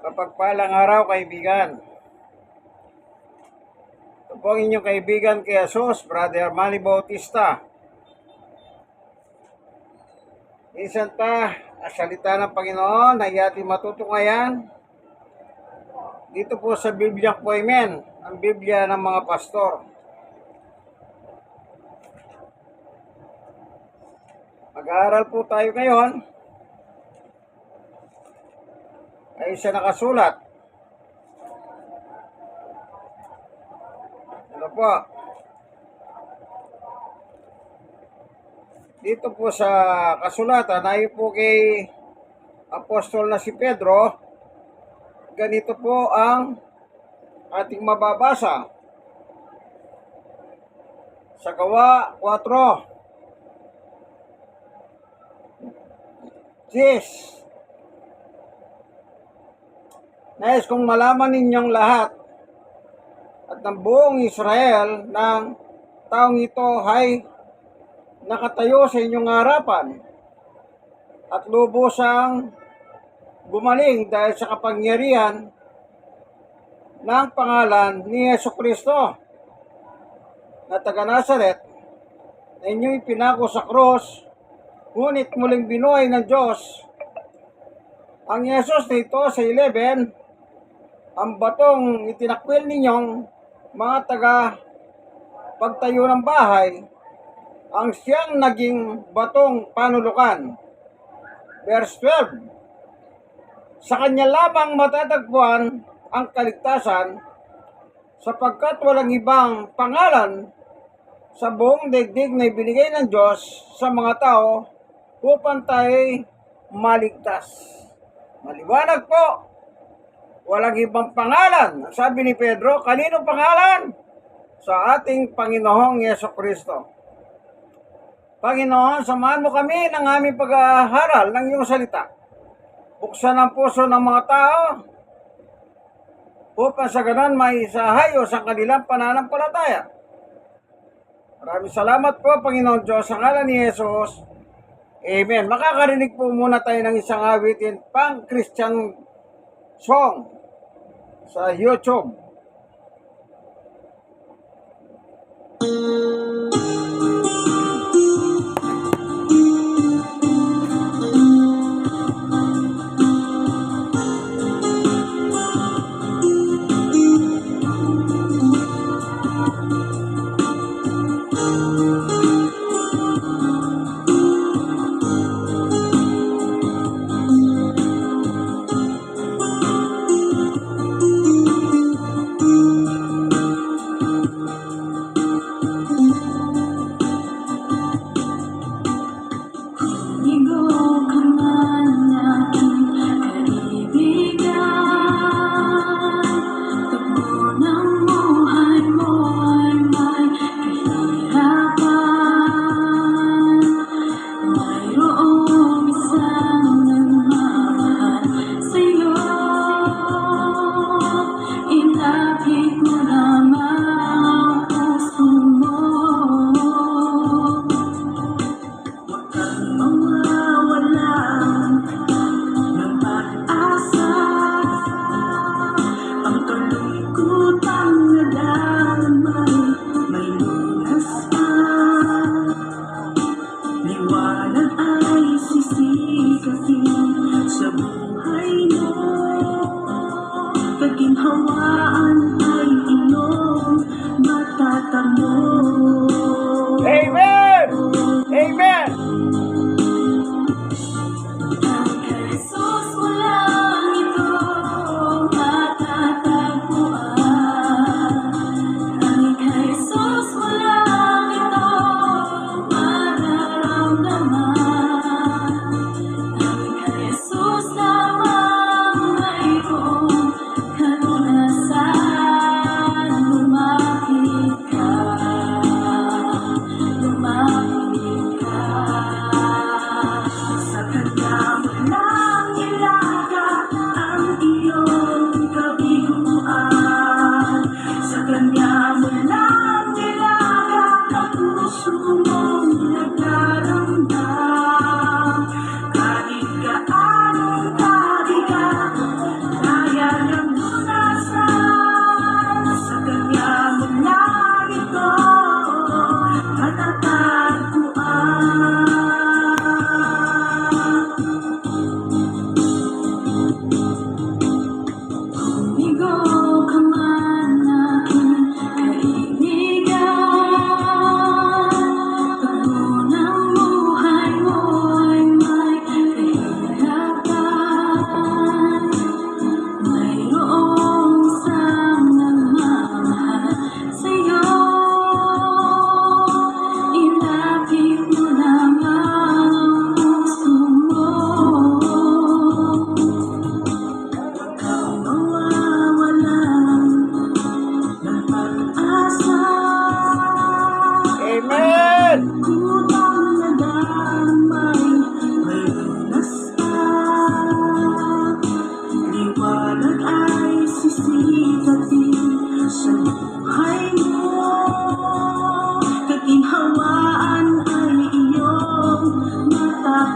Mapagpalang araw, kaibigan. Ito po ang inyong kaibigan kay Jesus, Brother Manny Bautista. Minsan ta, ang salita ng Panginoon na ating matutungayan dito po sa Bibliang Poimen, ang Biblia ng mga pastor. Mag-aaral po tayo ngayon ay isa nakasulat. Ano po? Dito po sa kasulatan, ayon po kay Apostol na si Pedro, ganito po ang ating mababasa. Sa Gawa 4:10. Nais kong malaman ninyong lahat at ng buong Israel ng taong ito ay nakatayo sa inyong harapan at lubusang gumaling dahil sa kapangyarihan ng pangalan ni Jesucristo na taga Nazaret na inyong ipinako sa krus, ngunit muling binuhay ng Diyos ang Jesus na ito sa 11, ang batong itinakwil ninyong mga taga pagtayo ng bahay, ang siyang naging batong panulukan. Verse 12, sa kanya lamang matatagpuan ang kaligtasan, sapagkat walang ibang pangalan sa buong daigdig na ibinigay ng Diyos sa mga tao upang tayo maligtas. Maliwanag po, walang ibang pangalan. Sabi ni Pedro, kanino pangalan? Sa ating Panginoong Jesucristo. Panginoon, samahan mo kami ng aming pag-aaral ng iyong salita. Buksan ang puso ng mga tao upang sa ganon may isahayos ang kanilang pananampalataya. Maraming salamat po, Panginoon Diyos, sa ngalan ni Jesus. Amen. Makakarinig po muna tayo ng isang awitin pang Christian song sa YouTube.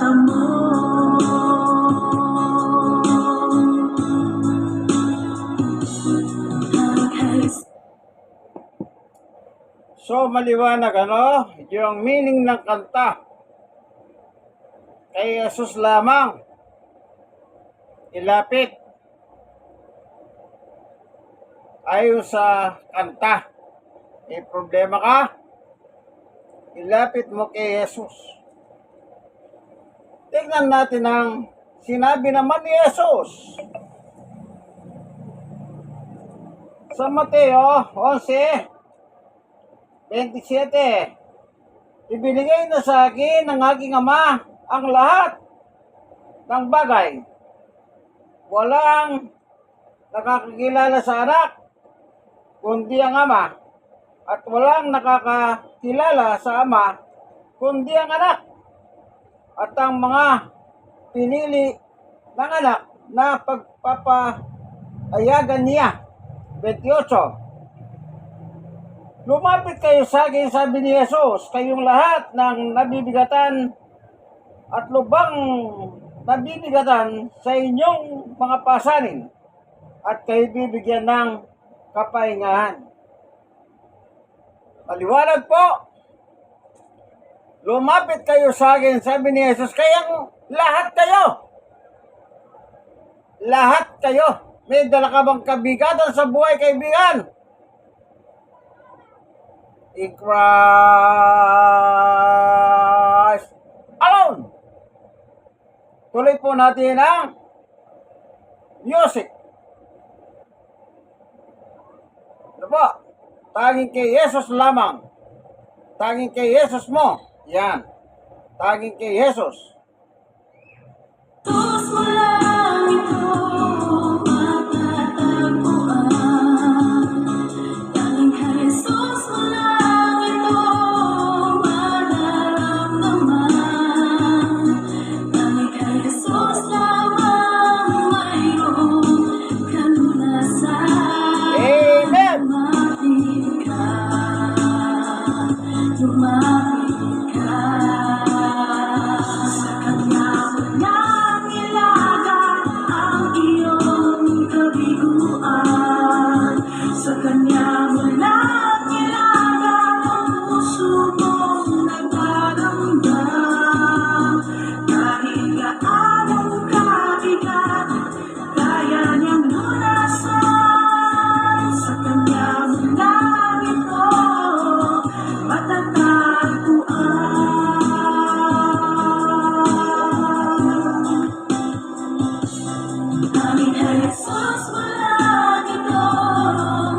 mata mo. So, maliwanag ano, yung meaning ng kanta. Kay Jesus lamang ilapit ayon sa kanta. May problema ka? Ilapit mo kay Jesus. Tingnan natin ang sinabi naman ni Jesus sa Mateo 11:27. Ibinigay na sa akin ng aking Ama ang lahat ng bagay. Walang nakakakilala sa anak kundi ang Ama, at walang nakakakilala sa Ama kundi ang anak, at ang mga pinili ng anak na pagpapayagan niya. 28. Lumapit kayo sa akin, sabi ni Jesus, kayong lahat ng nabibigatan at lubang nabibigatan sa inyong mga pasanin, at kayo bibigyan ng kapahingahan. Maliwanag po. Lumapit kayo sa akin, sabi ni Jesus, kayang lahat kayo. Lahat kayo. May dala ka bang kabigatan sa buhay, kaibigan? In Christ alone. Tuloy po natin ang music. Ano po? Tanging kay Jesus lamang. Tanging kay Jesus mo. Yan. Tanging kay Jesus. Jesus mo lang ito matatagpuan. Tanging kay Jesus mo lang ito mararamdaman. Tanging kay Jesus lamang mayroong kalunasan. Amen. Lumapit ka, lumapit ka. Sa Kanya walang ilaga ang iyong kabiguan. Sa Kanya walang ilaga ang puso mong nagdaramdam. Kahit gaanong kabigat, kaya niyang lunasan. Sa Kanya walang ito matatagpuan. Tanging kay Jesus walang ito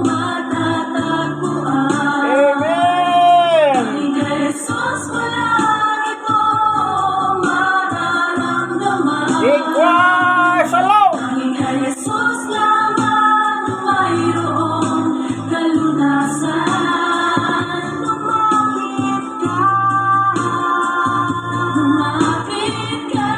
matatagpuan. Amen. Tanging kay Jesus walang ito mararamdaman. In Christ alone. Tanging kay Jesus lamang mayroong kalunasan. Lumapit ka, lumapit ka.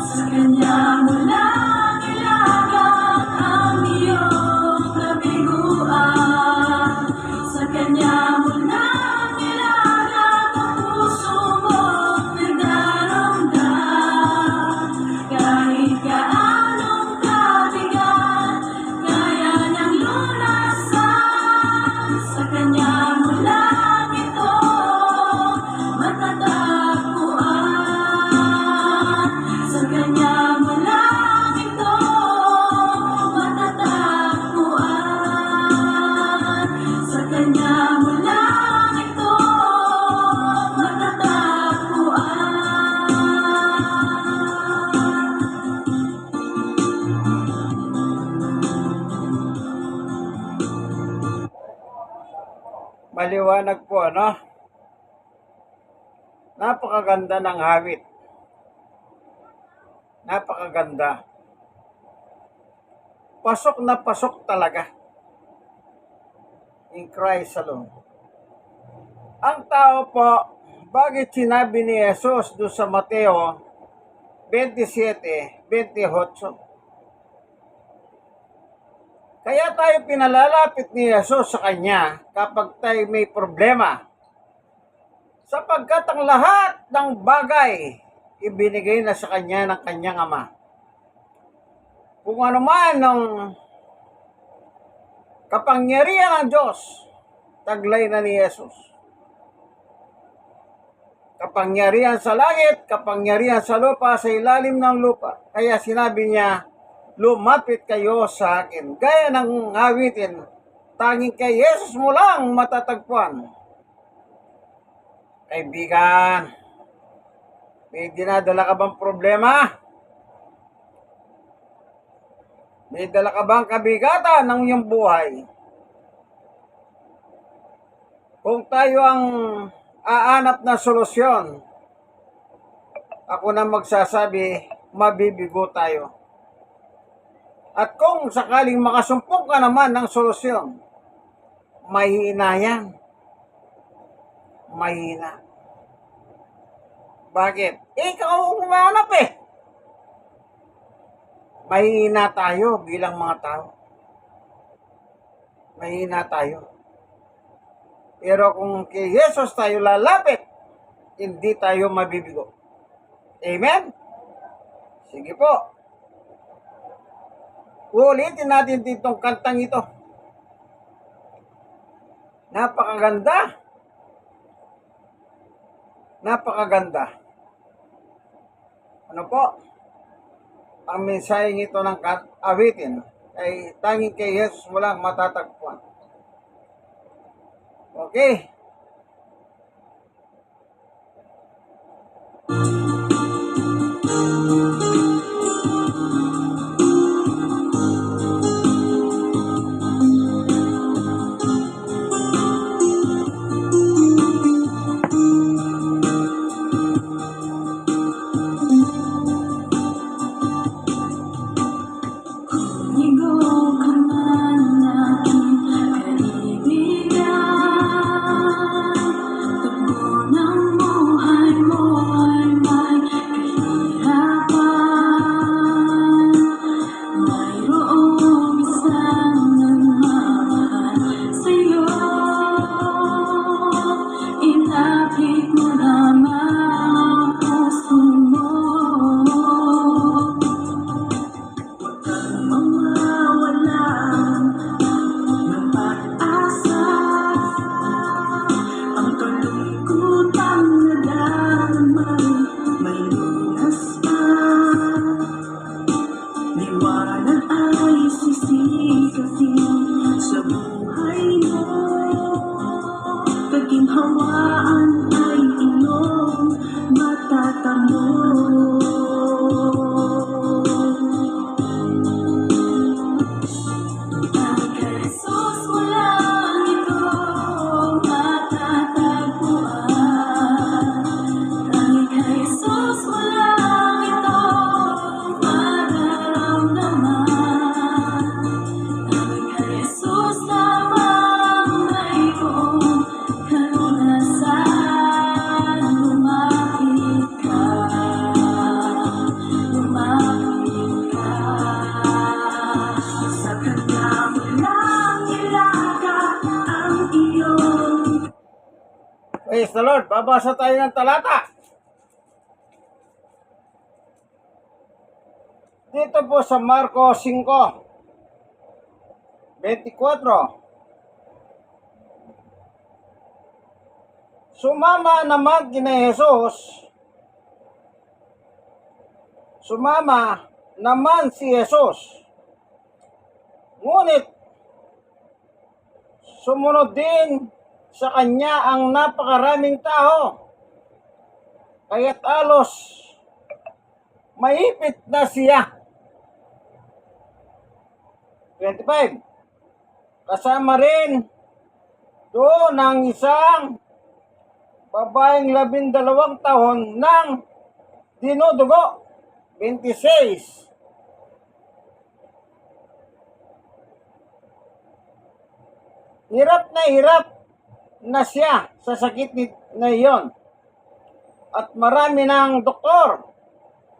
Sa Kanya mo lang ilagang ang iyong kabiguan. Sa Kanya mo lang ilagang ang puso mong nagdaramdam. Kahit gaanong kabigat, kaya niyang lunasan. Sa Kanya mo lang ito matatagpuan. Sa Kanya mo lang ito matatagpuan. Sa Kanya mo lang ito matatagpuan. Maliwanag po, ano? Napakaganda ng hawit. Napakaganda. Pasok na pasok talaga. In Christ alone. Ang tao po, bakit sinabi ni Jesus doon sa Mateo 27:28? Kaya tayo pinalalapit ni Jesus sa Kanya kapag tayo may problema sapagkat ang lahat ng bagay ibinigay na sa kanya ng kanyang ama. Kung ano man ang kapangyarihan ng Diyos, taglay na ni Jesus. Kapangyarihan sa langit, kapangyarihan sa lupa, sa ilalim ng lupa. Kaya sinabi niya, lumapit kayo sa akin. Gaya ng awitin, tanging kay Jesus mo lang matatagpuan. Kaibigan, may dinadala ka bang problema? May dala ka bang kabigatan ng iyong buhay? Kung tayo ang aanap na solusyon, ako na magsasabi, mabibigo tayo. At kung sakaling makasumpong ka naman ng solusyon, mahina yan. Mahina. Bakit? Ikaw ang umanap eh. Mahina tayo bilang mga tao. Mahina tayo. Pero kung kay Jesus tayo lalapit, hindi tayo mabibigo. Amen? Sige po. Ulitin natin ditong kantang ito. Napakaganda. Napakaganda. Ano po? Ang mensaheng ito ng awitin ay tanging kay Jesus mo lang matatagpuan. Okay. Ligo ka man aking kaibigan, tubo ng buhay mo ay may kahirapan. Mayroong isang nagmamahal sa'yo, ilapit mo lamang ang puso mo. Mawawalan ng pag-asa, ang kalungkutang nadamay may lunas pa. Liwanag ay sisikatin sa buhay mo, kaginhawaan ay iyong matatamo. Tanging kay Jesus mo lang ito matatagpuan. Tanging kay Jesus mo lang ito mararamdaman. Tanging kay Jesus lamang mayroong kalunasan. Lumapit ka, lumapit ka. Sa Kanya mo lang ilaga ang iyong Praise the Lord. Babasa tayo ng talata. Dito po sa Marcos 5:24. Sumama naman kina Jesus. Sumama naman si Jesus. Ngunit sumunod din sa kanya ang napakaraming tao. Kaya't alos maipit na siya. 25. Kasama rin doon ang isang babaeng 12 taon ng dinudugo. 26. Hirap na siya sa sakit na iyon. At marami ng doktor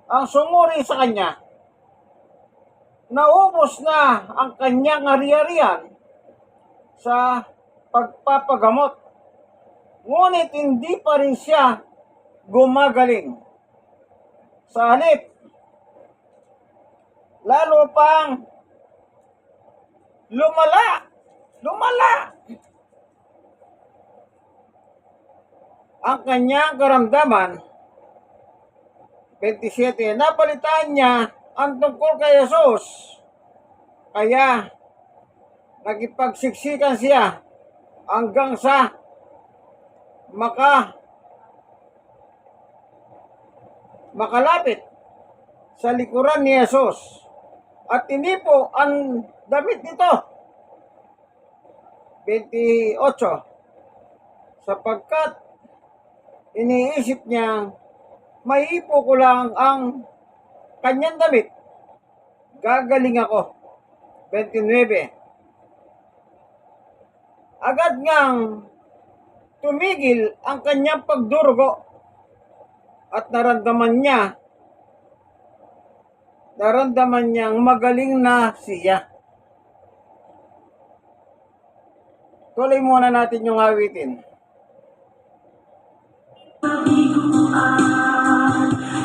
ang sumuri sa kanya. Naubos na ang kanyang ari-arian sa pagpapagamot. Ngunit hindi pa rin siya gumagaling. Sa halip, lalo pang lumala ang kanyang karamdaman. 27, napalitan niya ang tungkol kay Jesus. Kaya, nagipagsiksikan siya hanggang sa makalapit sa likuran ni Jesus at tinipo ang damit nito. 28, sapagkat iniisip niyang maipo ko lang ang kanyang damit, gagaling ako. 29, agad ngang tumigil ang kanyang pagdurugo at naramdaman niyang magaling na siya. Tuloy muna natin yung awitin.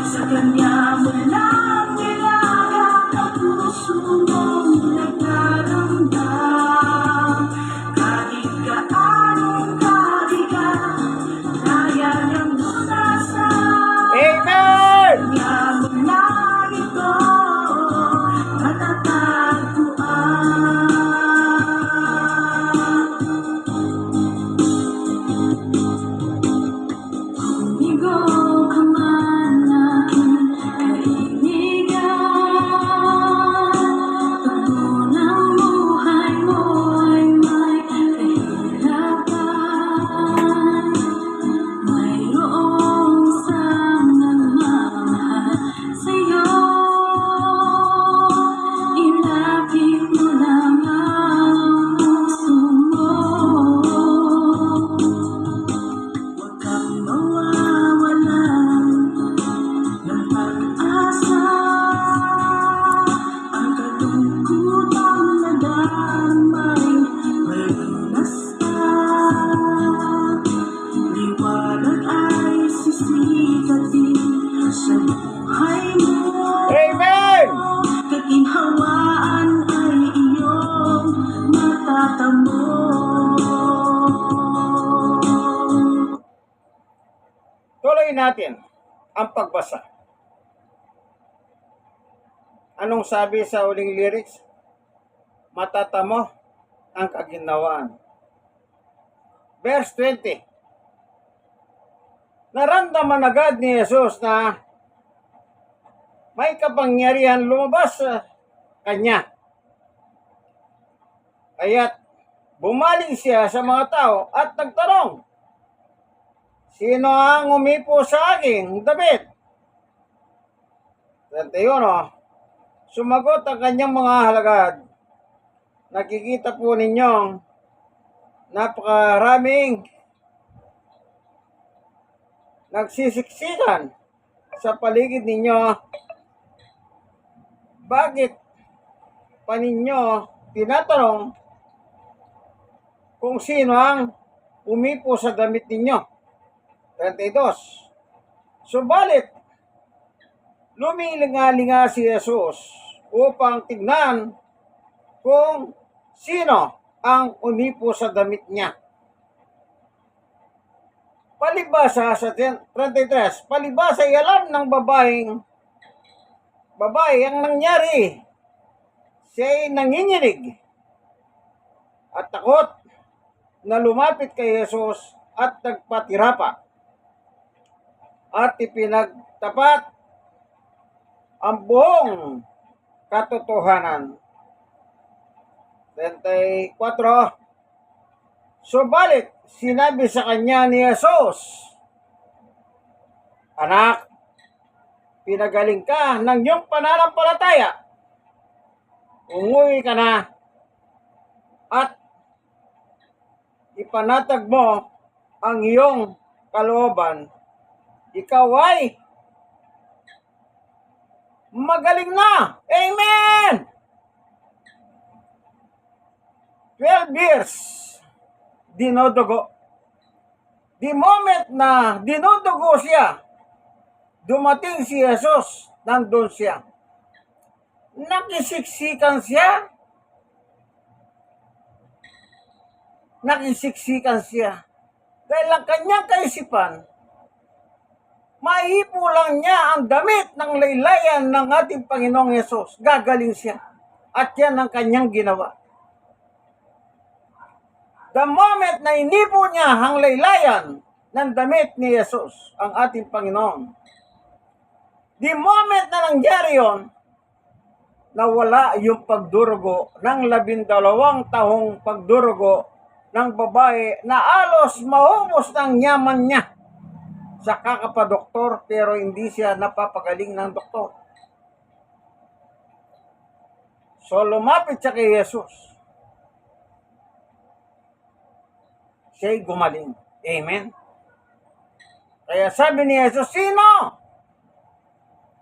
Sa kanya mo lang nilaga ang puso mong nagdaramdam. Kahit gaanong kabigat, kaya niyang lunasan. Amen! Kanya mo lang ito matatagpuan. Ligaw ka man aking kaibigan, pagod ng buhay mo ay may kahirapan. Mayroong isang nagmamahal sa'yo, ilapit mo lang ang puso mo. Huwag kang mawawalan ng pag-asa. Ang kalungkutang nadamay, malunas ka. Liwanag ay sisikatin sa buhay mo. Amen! Kaginhawaan ay iyong matatamo. Tuloy natin ang pagbasa. Anong sabi sa uling lyrics? Matatamo ang kaginhawaan. Verse 20. Naramdaman agad ni Jesus na may kapangyarihan lumabas sa kanya. Kaya't bumaling siya sa mga tao at nagtanong, sino ang umipo sa aking damit? 31. Sumagot ang kanyang mga halagad. Nakikita po ninyong napakaraming nagsisiksikan sa paligid ninyo. Bakit pa ninyo tinatanong kung sino ang umipo sa damit ninyo? 32. Subalit, lumilinga-linga si Jesus upang tignan kung sino ang umipo sa damit niya. Palibasa sa 33, palibasa ay alam ng babae ang nangyari. Siya ay nanginginig at takot na lumapit kay Jesus at nagpatirapa at ipinagtapat ang buong katotohanan. 34. Subalit, sinabi sa kanya ni Jesus, anak, pinagaling ka ng iyong pananampalataya. Umuwi ka na at ipanatag mo ang iyong kalooban. Ikaw ay magaling na. Amen! 12 years dinodugo The moment na dinudugo siya, dumating si Jesus, nandun siya. Nakisiksikan siya. Nakisiksikan siya. Dahil ang kanyang kaisipan, maihipo lang niya ang damit ng laylayan ng ating Panginoong Yesus. Gagaling siya. At yan ang kanyang ginawa. The moment na inipo niya ang laylayan ng damit ni Yesus, ang ating Panginoon, the moment na nangyari yon, nawala yung pagdurugo ng 12 taong pagdurugo ng babae na alos maubos ng yaman niya sa kakapadoktor pero hindi siya napapagaling ng doktor. So lumapit siya kay Jesus. Siya'y gumaling. Amen? Kaya sabi ni Jesus, sino?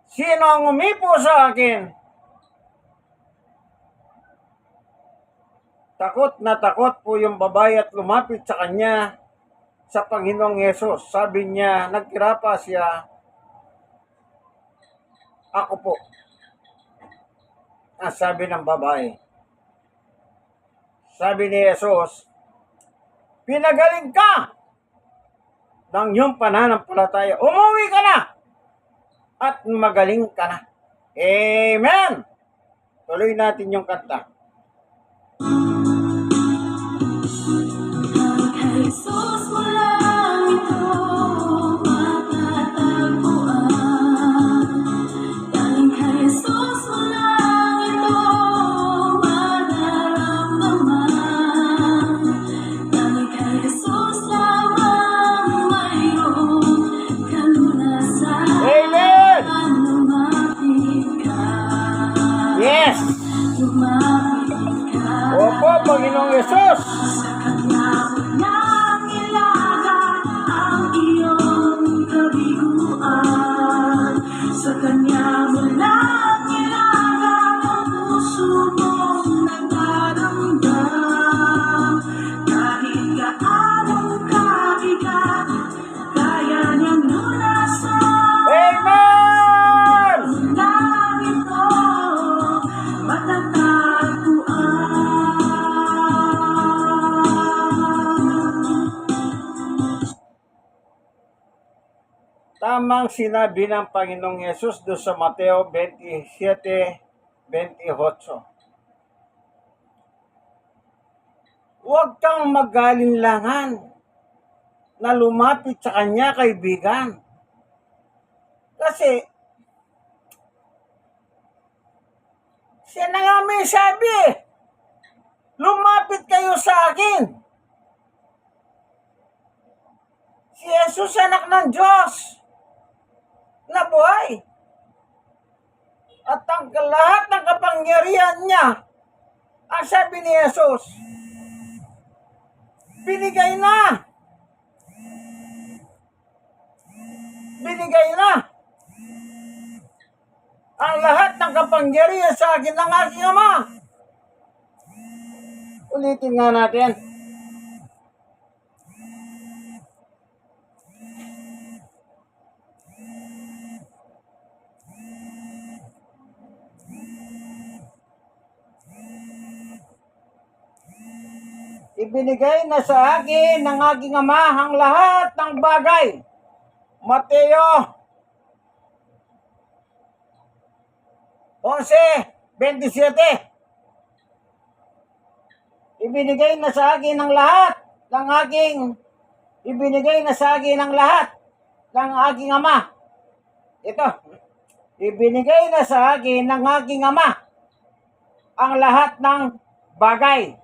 Sino ang umipo sa akin? Takot na takot po yung babae at lumapit sa kanya sa Panginoong Yesus. Sabi niya, nagkirapa siya, ako po. Ang sabi ng babae. Sabi ni Jesus, pinagaling ka ng iyong pananampalataya. Umuwi ka na at magaling ka na. Amen! Tuloy natin yung kanta. Kay Jesus mo lang ito matatagpuan. Galing kay Jesus mo lang ito mararamdaman. Galing kay Jesus lamang mayroong kalunasan. Amen! Lumapit ka. Yes! Lumapit ka. Opo, Panginoong Yesus! Sa kanya mo nang ilaga ang iyong kabiguan. Sa kanya mo nang ilaga ang puso mong nagdaramdam. Kahit gaanong kabigat, kaya niyang lunasan. Amen! Lang ito matatagpuan. Tamang sinabi ng Panginoong Yesus doon sa Mateo 27:28. Huwag kang magalinlangan na lumapit sa kanya, kaibigan. Kasi, siya na nga may sabi, lumapit kayo sa akin. Si Jesus, anak ng Diyos, na buhay. At ang lahat ng kapangyarihan niya, ang sabi ni Jesus, binigay na. Binigay na. Ang lahat ng kapangyarihan sa akin ng aking Ama. Ulitin nga natin. Ibinigay na sa akin ng aking Ama ang lahat ng bagay. Mateo 11:27. Ibinigay na sa akin ang lahat ng ibinigay na sa akin ang lahat ng aking Ama. Ito, ibinigay na sa akin ng aking Ama ang lahat ng bagay.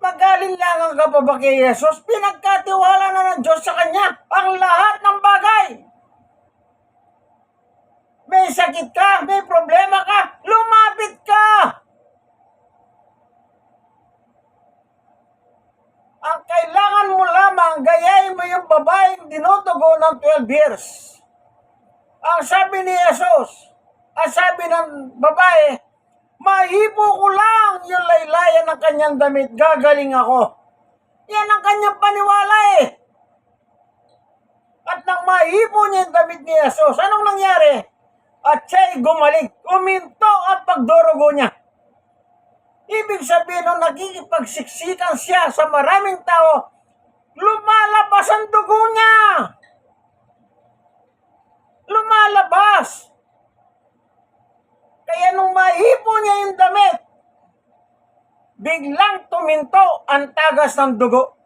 Magalinlangan ka pa ba kay Jesus? Pinagkatiwala na ng Diyos sa Kanya ang lahat ng bagay. May sakit ka, may problema ka, lumapit ka. Ang kailangan mo lamang, gayahin mo yung babaeng dinudugo ng 12 years. Ang sabi ni Jesus, ang sabi ng babae, mahipo ko lang yung laylayan ng kanyang damit, gagaling ako. Yan ang kanyang paniwala eh. At nang maipo niya yung damit ni Jesus, anong nangyari? At siya'y gumaling, uminto ang pagdurugo niya. Ibig sabihin, nung nagkikipagsiksikan siya sa maraming tao, lumalabas ang dugo niya. Lumalabas. Kaya nung maipo niya yung damit, biglang tuminto ang tagas ng dugo.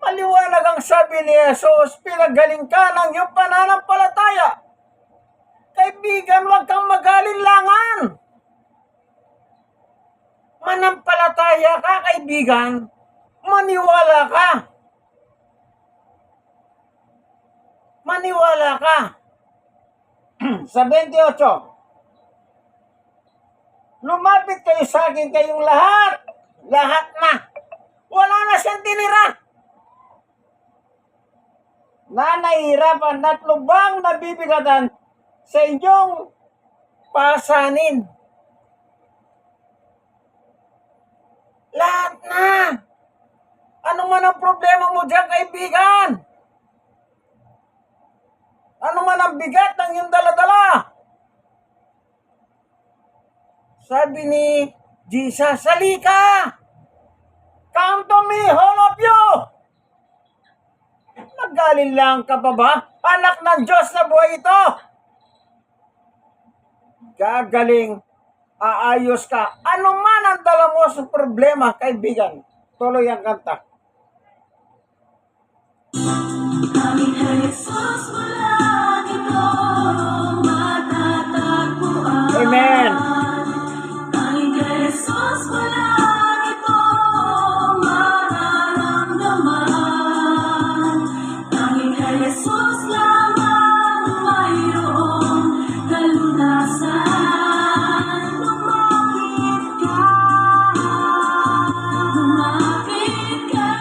Maliwanag ang sabi ni Jesus, pinagaling ka ng iyong pananampalataya. Kaibigan, huwag kang mag-alinlangan. Manampalataya ka, kaibigan. Maniwala ka. Maniwala ka. Sa 28, lumapit kayo sa akin kayong lahat. Lahat na. Wala na siyang tinira. Na nahihirapan at lubang nabibigatan sa inyong pasanin. Lahat na. Ano man ang problema mo dyan, kaibigan? Ano man ang bigat ng iyong daladala? Sabi ni Jesus, salika! Come to me, all of you! Nag-alinlang ka pa ba? Anak ng Diyos na buhay ito! Gagaling, aayos ka. Ano man ang dala mo sa problema, kaibigan, tuloy ang kanta. Aming Jesus, mula dito matatagpuan. Amen. Aming Jesus, mula dito mararamdaman. Aming Jesus lamang mayroong kalunasan. Lumapit ka, lumapit ka.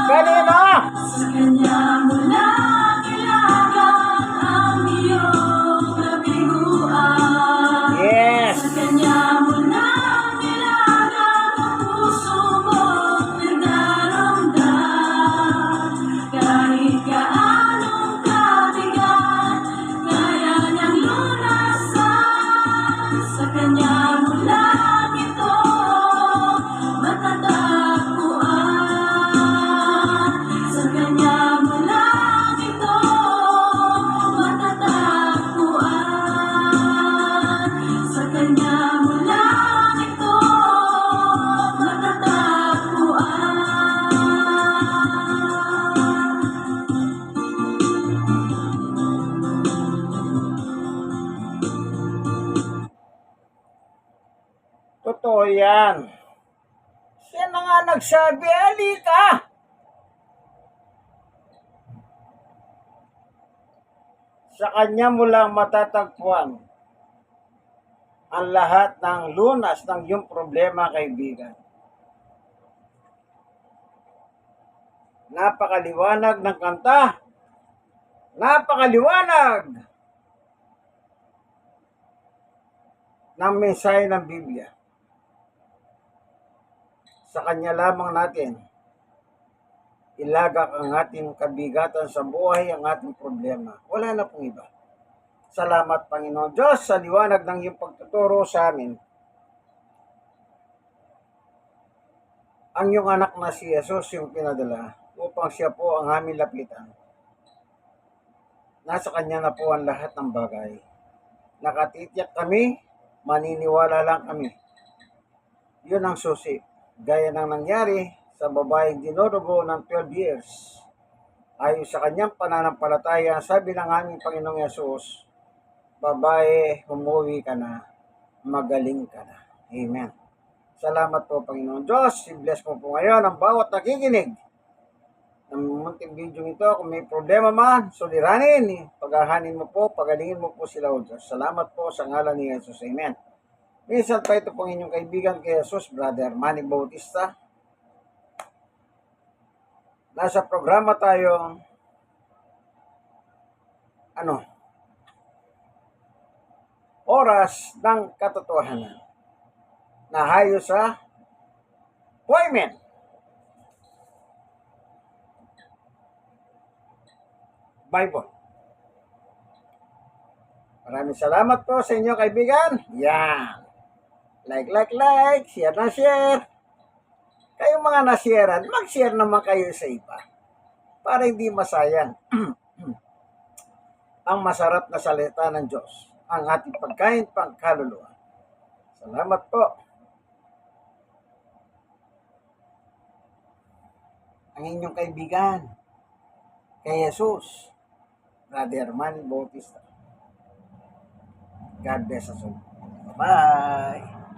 Kanina! Sa Kanya mo lang ilagang ang iyong kabiguan. Yes! Sa Kanya mo lang ilagang ang puso mong nagdaramdam. Kahit gaanong kabigat, kaya niyang lunasan. Sa Kanya mo lang ito matatagpuan. Sa Kanya mo lang ito matatagpuan. Sa Kanya mo lang ito matatagpuan. Totoo yan. Siya na nga nagsabi, alika! Sa kanya mo lang matatagpuan ang lahat ng lunas ng iyong problema, kaibigan. Napakaliwanag ng kanta. Napakaliwanag ng mensahe ng Biblia. Sa kanya lamang natin ilagak ang ating kabigatan sa buhay, ang ating problema. Wala na pong iba. Salamat, Panginoon Diyos, sa liwanag ng iyong pagtuturo sa amin. Ang iyong anak na si Jesus yung pinadala upang siya po ang aming lapitan. Nasa kanya na po ang lahat ng bagay. Nakatitiyak kami, maniniwala lang kami. Yun ang susi. Gaya ng nangyari sa babaeng dinurugo ng 12 years. Ayon sa kanyang pananampalataya, sabi ng aming Panginoong Yesus, babae, umuwi ka na, magaling ka na. Amen. Salamat po, Panginoon Diyos. I-bless mo po ngayon ang bawat nakikinig ng munting video ito. Kung may problema man, suliranin, paghahanin mo po, pagalingin mo po sila, O Diyos. Salamat po sa ngalan ni Jesus. Amen. Minsan pa ito pong inyong kaibigan kay Jesus, Brother Manny Bautista. Nasa programa tayo, oras ng katotohanan. Na hayo sa Poimen. Bible. Maraming salamat po sa inyo kaibigan. Yan. Like. Share na share. Kayong mga nasharean, mag-share naman kayo sa iba. Para hindi masayang ang masarap na salita ng Diyos. Ang ating pagkain pangkaluluwa. Salamat po. Ang inyong kaibigan, kay Jesus, Brother Manny Bautista. God bless us all. Bye-bye.